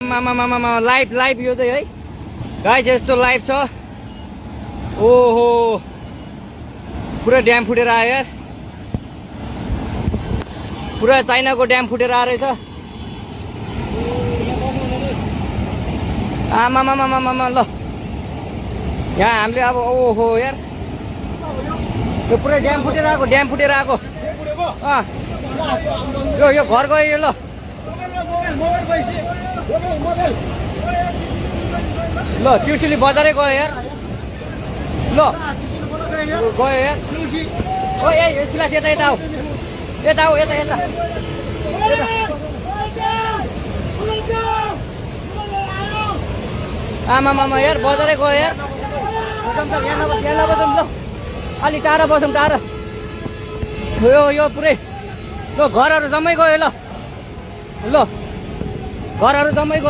मामा live live यो चाहिँ है गाइस यस्तो लाइभ छ। ओहो पुरा ड्याम फुटेर आयो यार, पुरा चाइनाको ड्याम फुटेर आएर रहेछ। आमामामामामा ल यहाँ हामीले अब ओहो यार यो पुरै ड्याम फुटेर आएको, ड्याम फुटेर आएको। यो घर गयो यो। ल ल त्रिशुली बजारै गयो यार। ल गयो यार। ओ ए सिलास यता यता आऊ, यता आऊ, यता यता। आमामामा यार बजारै गयो यार। यहाँ नबसौँ ल, अलि टाढा बसौँ, टाढा। यो पुरै ल घरहरू जम्मै गयो। ल घरहरू जम्मै गयो।